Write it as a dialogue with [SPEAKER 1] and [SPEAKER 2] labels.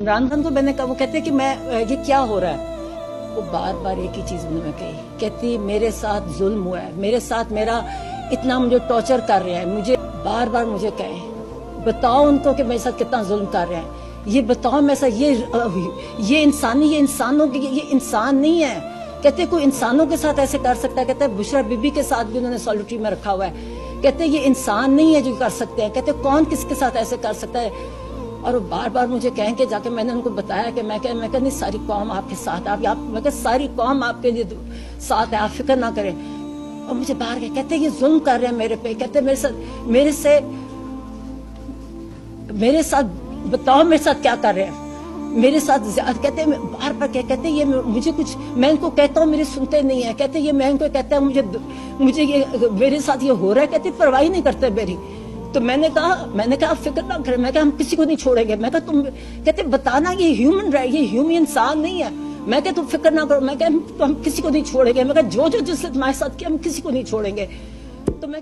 [SPEAKER 1] इमरान खान को मैंने कहा, वो कहते कि मैं ये क्या हो रहा है, वो बार बार एक ही चीज उन्होंने कही, कहती मेरे साथ जुल्म हुआ है, मेरे साथ मेरा इतना मुझे टॉर्चर कर रहे हैं, मुझे बार बार मुझे कहें बताओ उनको कि मेरे साथ कितना जुल्म कर रहे हैं, ये बताओ मेरे साथ ये इंसानों की ये इंसान नहीं है। कहते कोई इंसानों के साथ ऐसे कर सकता है, कहते बुशरा बीबी के साथ भी उन्होंने सॉलिटरी में रखा हुआ है, कहते ये इंसान नहीं है जो कर सकते हैं, कहते कौन किसके साथ ऐसे कर सकता है। और वो बार बार मुझे कहें कि जाके मैंने उनको बताया कि मैं नहीं सारी कौम आपके साथ, मैं कह सारी कौम आपके लिए साथ है, आप फिक्र ना करें। और मुझे बाहर कहते ये जुल्म कर रहे हैं मेरे पे, कहते मेरे साथ बताओ मेरे साथ क्या कर रहे हैं, मेरे साथ कहते बार बार कहते ये मुझे कुछ, मैं इनको कहता हूँ मेरे सुनते नहीं है, कहते ये मैं इनको कहता हूँ मुझे ये मेरे साथ ये हो रहा है, कहते परवाही नहीं करते मेरी। तो मैंने कहा आप फिक्र ना करें, मैं कहा हम किसी को नहीं छोड़ेंगे, मैं कहा तुम कहते बताना ये ह्यूमन राइट, ये ह्यूमन इंसान नहीं है, मैं कहा तुम फिक्र ना करो, मैं कहा हम किसी को नहीं छोड़ेंगे, मैं कहा जो जिसने तुम्हारे साथ किया हम किसी को नहीं छोड़ेंगे। तो मैं